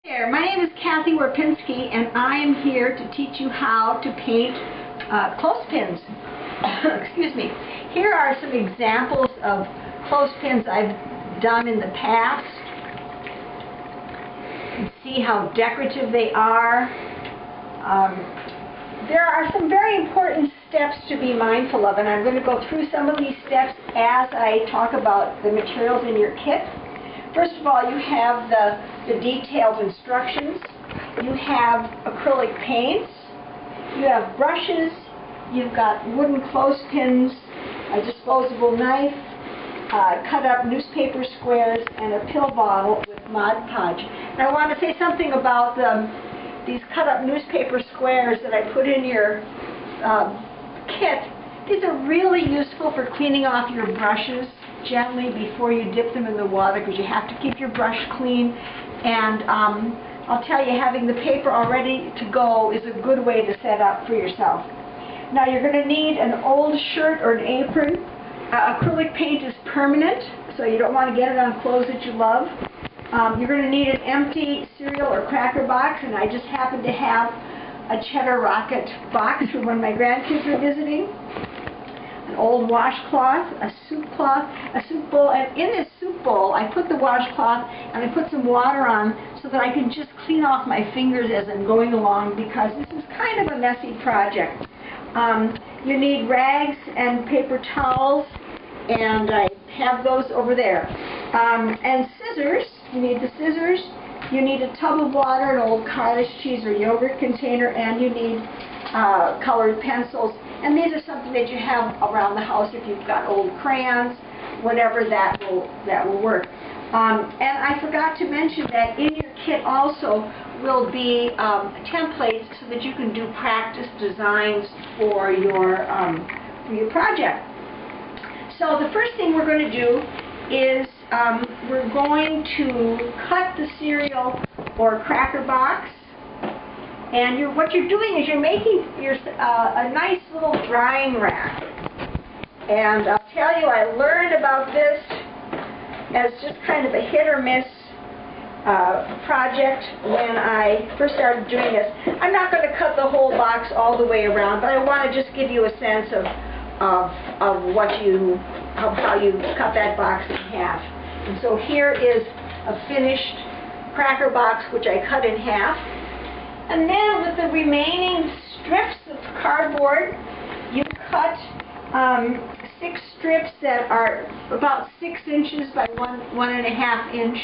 There, my name is Kathy Warpinski, and I am here to teach you how to paint clothespins. Excuse me. Here are some examples of clothespins I've done in the past. You can see how decorative they are. There are some very important steps to be mindful of, and I'm going to go through some of these steps as I talk about the materials in your kit. First of all, you have the detailed instructions. You have acrylic paints. You have brushes. You've got wooden clothespins, a disposable knife, cut up newspaper squares, and a pill bottle with Mod Podge. And I want to say something about these cut up newspaper squares that I put in your kit. These are really useful for cleaning off your brushes gently before you dip them in the water, because you have to keep your brush clean. And I'll tell you, having the paper all ready to go is a good way to set up for yourself. Now you're going to need an old shirt or an apron. Acrylic paint is permanent, so you don't want to get it on clothes that you love. You're going to need an empty cereal or cracker box, and I just happen to have a Cheddar Rocket box from when my grandkids were visiting. An old washcloth, a soup bowl, and in this soup bowl I put the washcloth and I put some water on so that I can just clean off my fingers as I'm going along, because this is kind of a messy project. You need rags and paper towels, and I have those over there. And scissors. You need the scissors. You need a tub of water, an old cottage cheese or yogurt container, and you need colored pencils. And these are something that you have around the house if you've got old crayons, whatever, that will work. And I forgot to mention that in your kit also will be templates so that you can do practice designs for your project. So the first thing we're going to do is we're going to cut the cereal or cracker box. And what you're doing is you're making a nice little drying rack. And I'll tell you, I learned about this as just kind of a hit or miss project when I first started doing this. I'm not going to cut the whole box all the way around, but I want to just give you a sense of how you cut that box in half. And so here is a finished cracker box which I cut in half. And then with the remaining strips of cardboard, you cut 6 strips that are about 6 inches by 1.5 inch.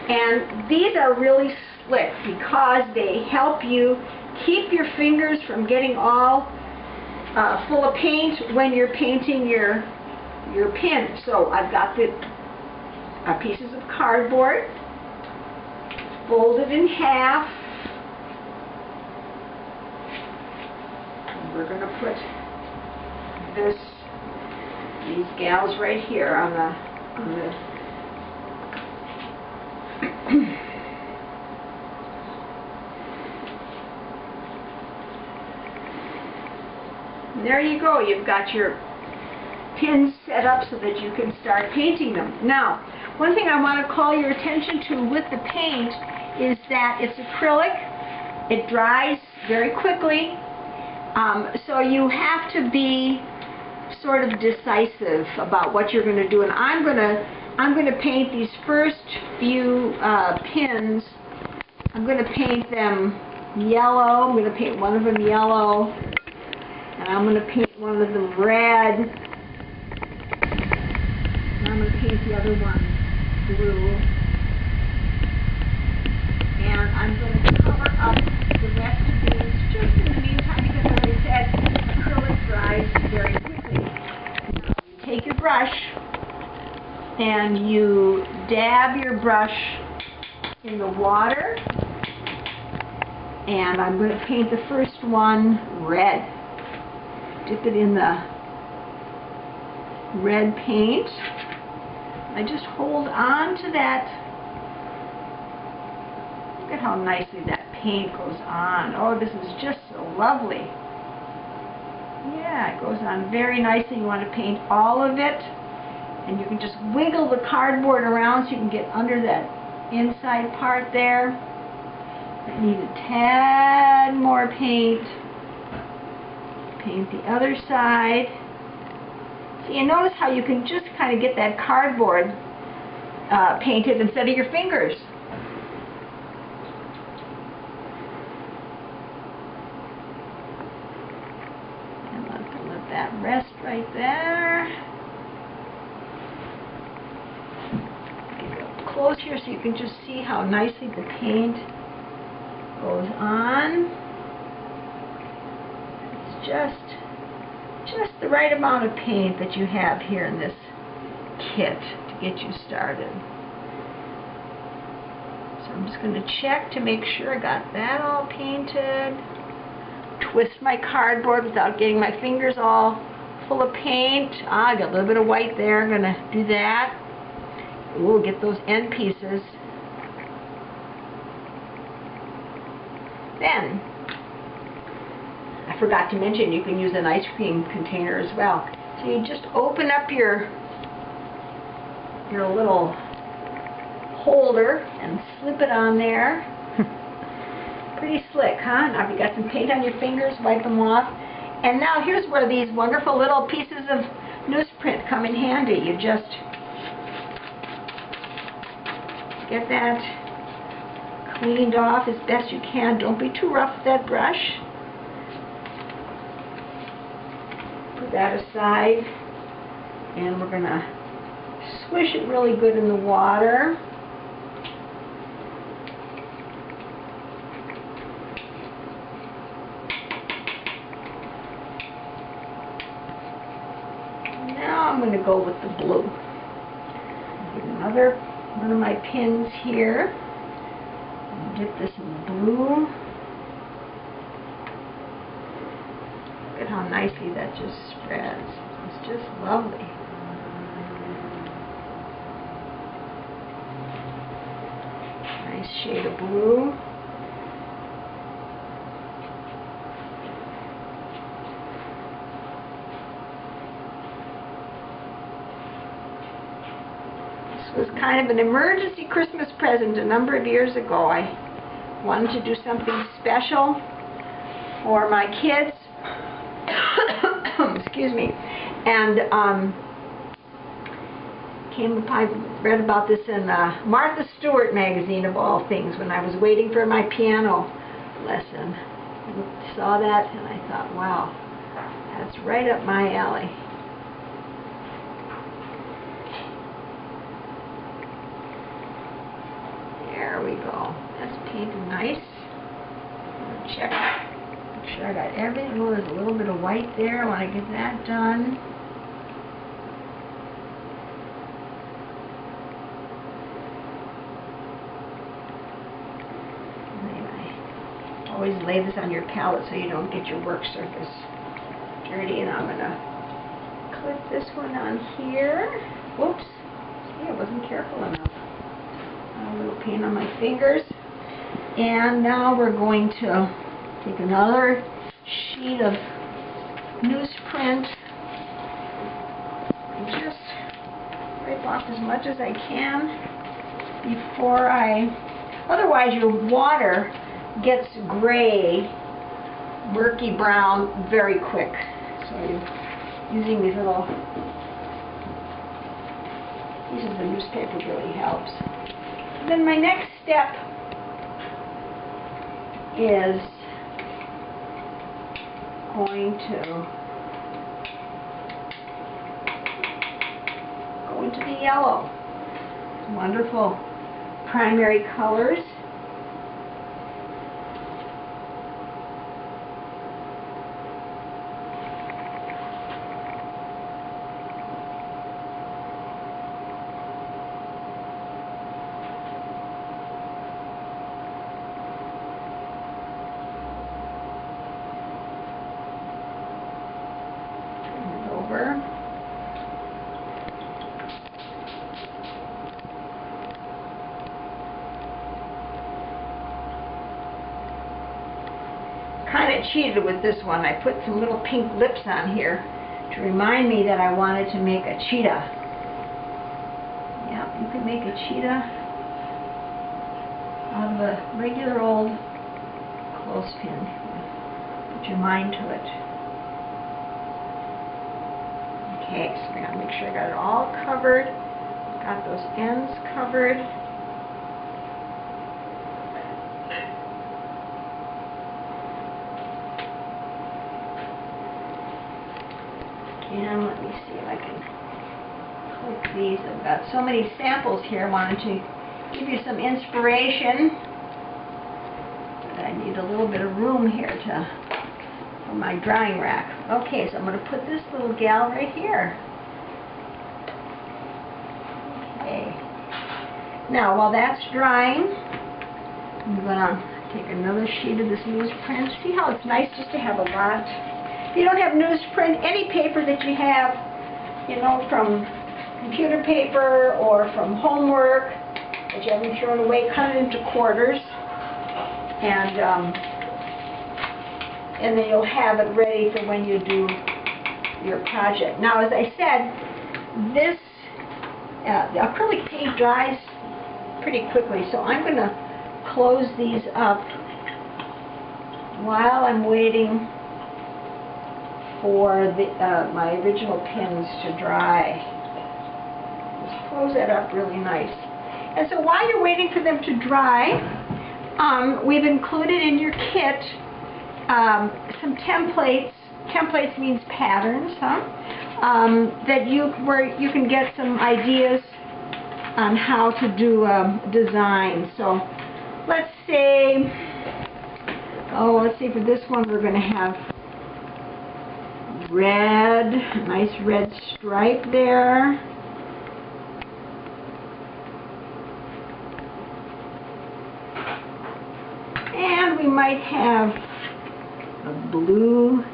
And these are really slick because they help you keep your fingers from getting all full of paint when you're painting your pin. So I've got the pieces of cardboard folded in half. We're going to put these gals right here on the there you go. You've got your pins set up so that you can start painting them. Now, one thing I want to call your attention to with the paint is that it's acrylic. It dries very quickly. So you have to be sort of decisive about what you're going to do. And I'm going to paint these first few pins. I'm going to paint them yellow. I'm going to paint one of them yellow, and I'm going to paint one of them red, and I'm going to paint the other one blue, and I'm going to cover up the rest of these just in the meantime, because as I said, acrylic dries very quickly. Now, you take your brush and you dab your brush in the water, and I'm going to paint the first one red. Dip it in the red paint. I just hold on to that. Look at how nicely that paint goes on. Oh, this is just so lovely. Yeah, it goes on very nicely. You want to paint all of it, and you can just wiggle the cardboard around so you can get under that inside part there. I need a tad more paint. Paint the other side. So you notice how you can just kind of get that cardboard painted instead of your fingers. And let that rest right there. Get up close here so you can just see how nicely the paint goes on. It's just the right amount of paint that you have here in this kit to get you started. So I'm just going to check to make sure I got that all painted. Twist my cardboard without getting my fingers all full of paint. I got a little bit of white there. I'm going to do that. Ooh, get those end pieces. Then, I forgot to mention you can use an ice cream container as well. So you just open up your little holder and slip it on there. Pretty slick, huh? Now if you got some paint on your fingers, wipe them off. And now here's where these wonderful little pieces of newsprint come in handy. You just get that cleaned off as best you can. Don't be too rough with that brush. Put that aside, and we're going to swish it really good in the water. Now I'm going to go with the blue. Get another one of my pins here. Dip this in the blue. Look at how nicely that just spreads. It's just lovely. Nice shade of blue. This was kind of an emergency Christmas present a number of years ago. I wanted to do something special for my kids. Excuse me. And I read about this in Martha Stewart magazine of all things when I was waiting for my piano lesson. I saw that and I thought, wow, that's right up my alley. There we go. That's painted nice. Check. Make sure I got everything. Oh, there's a little bit of white there. I want to get that done. Anyway, always lay this on your palette so you don't get your work surface dirty. And I'm going to clip this one on here. Whoops. See, I wasn't careful enough. A little paint on my fingers. And now we're going to take another sheet of newsprint and just wipe off as much as I can before otherwise your water gets gray, murky brown very quick. So using these little pieces of newspaper really helps. And then my next step is going to go into the yellow. Wonderful primary colors. Kind of cheated with this one. I put some little pink lips on here to remind me that I wanted to make a cheetah. Yeah, you can make a cheetah out of a regular old clothespin. Put your mind to it. Okay, so I gotta make sure I got it all covered. Got those ends covered. And let me see if I can click these. I've got so many samples here. I wanted to give you some inspiration. But I need a little bit of room here for my drying rack. Okay, so I'm going to put this little gal right here. Okay. Now, while that's drying, I'm going to take another sheet of this newsprint. See how it's nice just to have a lot? If you don't have newsprint, any paper that you have, you know, from computer paper or from homework that you haven't thrown away, cut it into quarters, and then you'll have it ready for when you do your project. Now, as I said, this the acrylic paint dries pretty quickly, so I'm going to close these up while I'm waiting for my original pins to dry. Just close that up really nice. And so while you're waiting for them to dry, we've included in your kit some templates. Templates means patterns, where you can get some ideas on how to do a design. So let's say, let's see, for this one we're going to have red, a nice red stripe there. And we might have a blue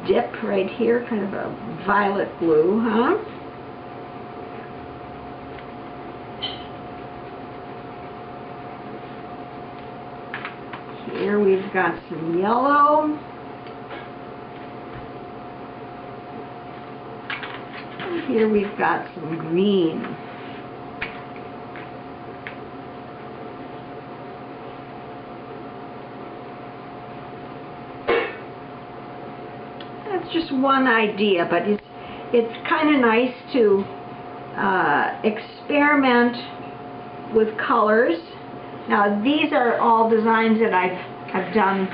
dip right here, kind of a violet blue, huh? Here we've got some yellow. Here we've got some green. That's just one idea, but it's kind of nice to experiment with colors. Now, these are all designs that I've done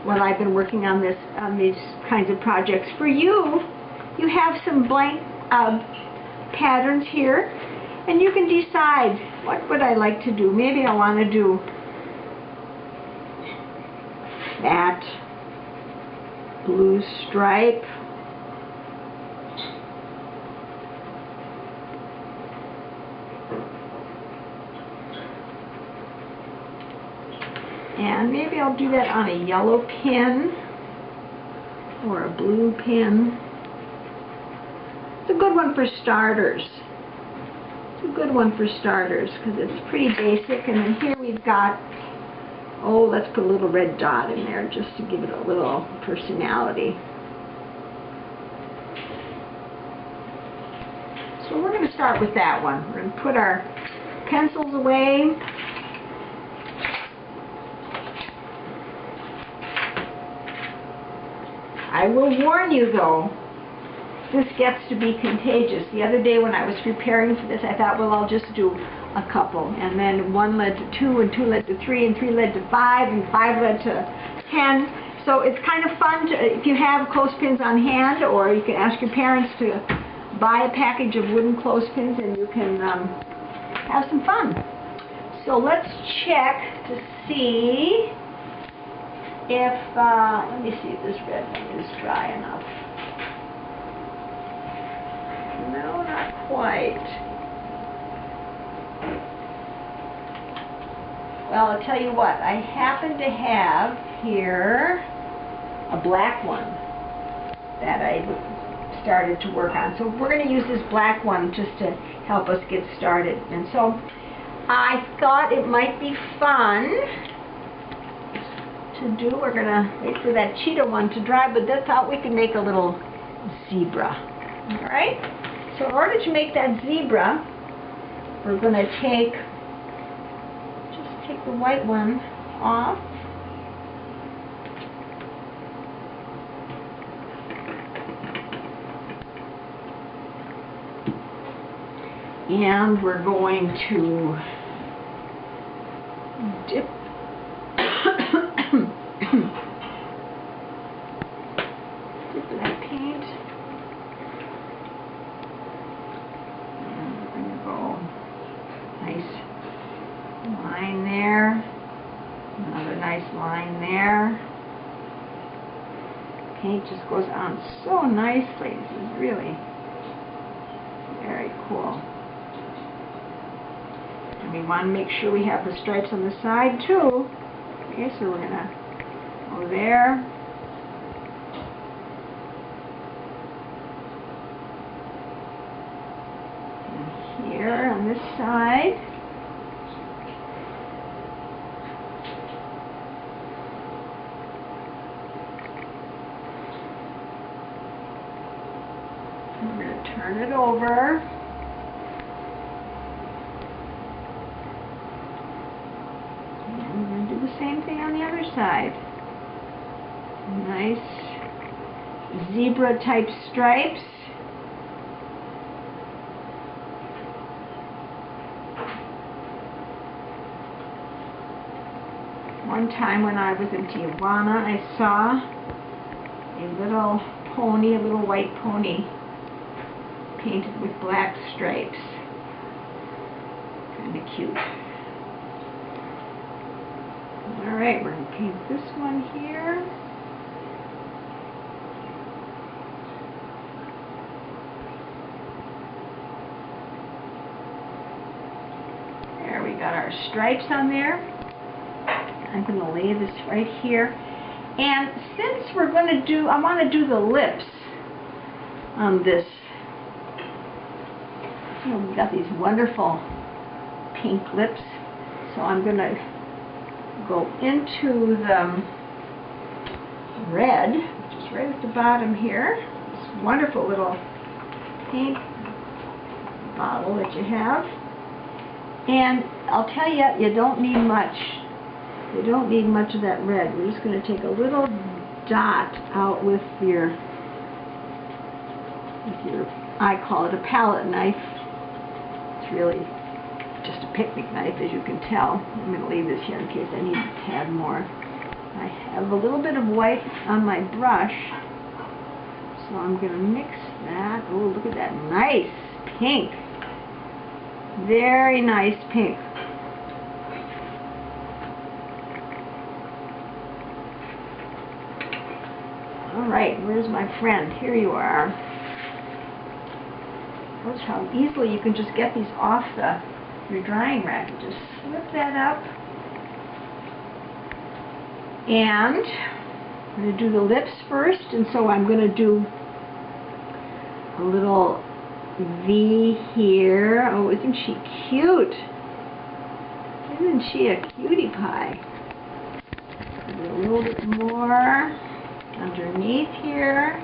when I've been working on these kinds of projects. For you, you have some blank patterns here, and you can decide, what would I like to do? Maybe I want to do that blue stripe. And maybe I'll do that on a yellow pin or a blue pin. It's a good one for starters. It's a good one for starters because it's pretty basic. And then here we've got, let's put a little red dot in there just to give it a little personality. So we're going to start with that one. We're going to put our pencils away. I will warn you though, this gets to be contagious. The other day when I was preparing for this, I thought, well, I'll just do a couple. And then 1 led to 2, and 2 led to 3, and 3 led to 5, and 5 led to 10. So it's kind of fun if you have clothespins on hand, or you can ask your parents to buy a package of wooden clothespins and you can have some fun. So let's check to see if, let me see if this red one is dry enough. No, not quite. Well, I'll tell you what, I happen to have here a black one that I started to work on. So we're going to use this black one just to help us get started. And so I thought it might be fun to do. We're going to wait for that cheetah one to dry, but I thought we could make a little zebra. All right? So in order to make that zebra, we're going to take the white one off. And we're going to dip dip that paint. And we're going to go nice line there. Another nice line there. Paint just goes on so nicely. This is really very cool. And we want to make sure we have the stripes on the side too. Okay, so we're going to go there. And here on this side. I'm going to turn it over. And we're going to do the same thing on the other side. Nice zebra type stripes. One time when I was in Tijuana, I saw a little pony, a little white pony, painted with black stripes. Kind of cute. Alright, we're going to paint this one here. There, we got our stripes on there. I'm going to lay this right here. And since we're going to do, I want to do the lips on this. You know, we've got these wonderful pink lips, so I'm going to go into the red, which is right at the bottom here. This wonderful little pink bottle that you have. And I'll tell you, you don't need much. You don't need much of that red. We're just going to take a little dot out with your, I call it a palette knife. It's really just a picnic knife, as you can tell. I'm going to leave this here in case I need to add more. I have a little bit of white on my brush, so I'm going to mix that. Oh, look at that nice pink. Very nice pink. Alright, where's my friend? Here you are. Notice how easily you can just get these off your drying rack. You just slip that up. And I'm going to do the lips first, and so I'm going to do a little V here. Oh, isn't she cute? Isn't she a cutie pie? Do a little bit more underneath here.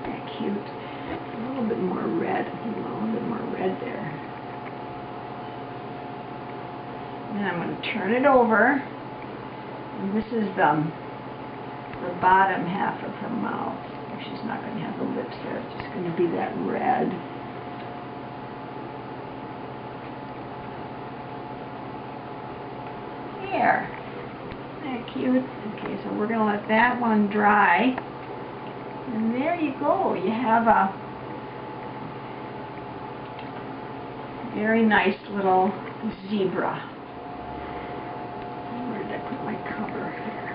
That cute. A little bit more red. A little bit more red there. And I'm going to turn it over. And this is the bottom half of her mouth. She's not going to have the lips there. It's just going to be that red. There. Isn't that cute? Okay, so we're going to let that one dry. And there you go. You have a very nice little zebra. Where did I put my cover here?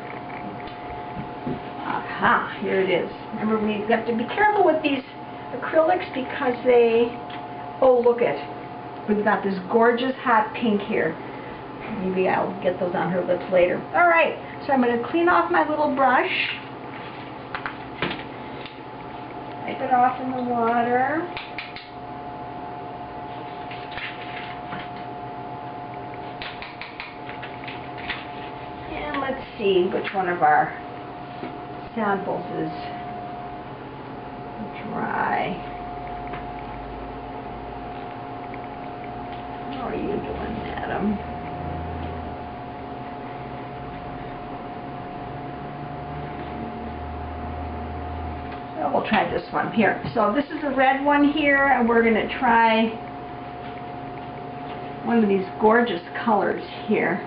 Aha, here it is. Remember, we have to be careful with these acrylics because they, oh, look it. We've got this gorgeous hot pink here. Maybe I'll get those on her lips later. All right, so I'm going to clean off my little brush. Wipe it off in the water. And let's see which one of our samples is dry. How are you doing, madam? Well, we'll try this one here. So this is a red one here, and we're going to try one of these gorgeous colors here.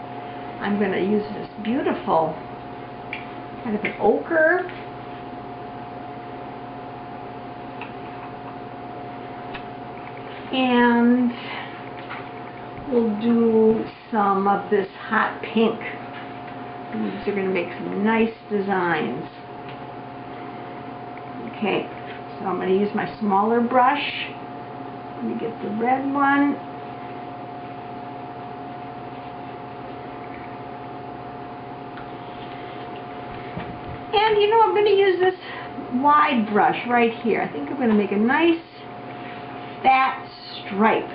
I'm going to use this beautiful kind of an ochre. And we'll do some of this hot pink. These are going to make some nice designs. Okay, so I'm going to use my smaller brush. Let me get the red one. And you know, I'm going to use this wide brush right here. I think I'm going to make a nice fat stripe.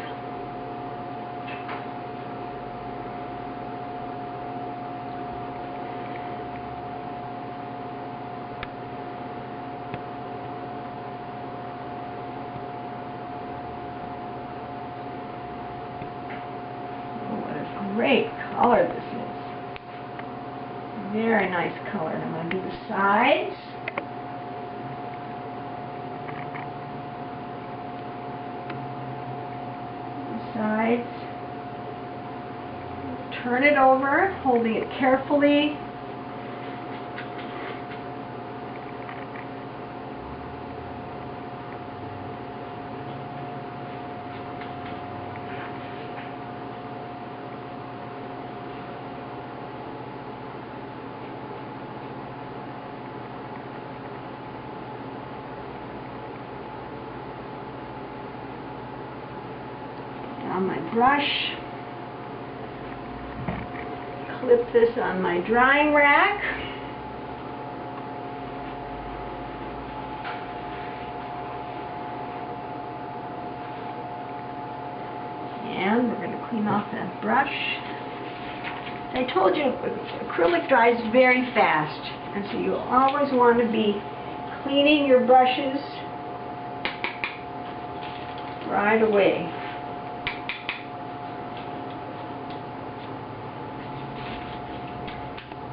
Great color this is. Very nice color. I'm going to do the sides. The sides. Turn it over, holding it carefully. On my brush, clip this on my drying rack, and we're going to clean off that brush. I told you acrylic dries very fast, and so you always want to be cleaning your brushes right away.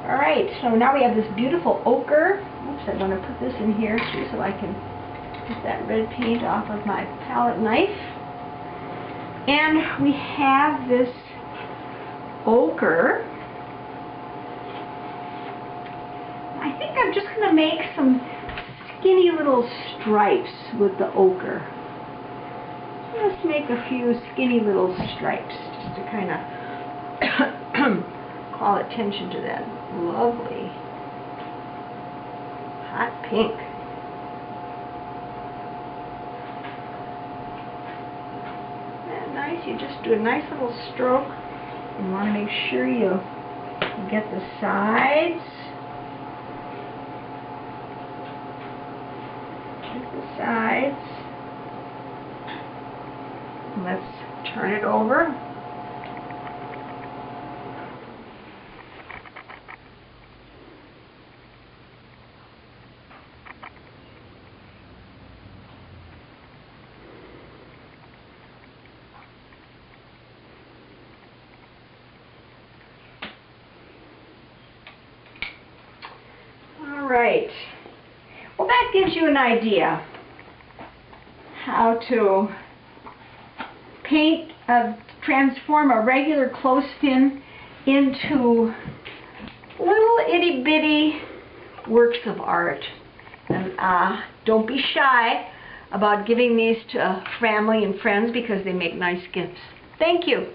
Alright, so now we have this beautiful ochre. Oops, I'm going to put this in here too so I can get that red paint off of my palette knife. And we have this ochre. I think I'm just going to make some skinny little stripes with the ochre. Just make a few skinny little stripes just to kind of call attention to that lovely hot pink. Isn't that nice? You just do a nice little stroke. You want to make sure you get the sides. Get the sides. And let's turn it over. Right. Well, that gives you an idea how to paint, transform a regular clothespin into little itty bitty works of art. And don't be shy about giving these to family and friends because they make nice gifts. Thank you.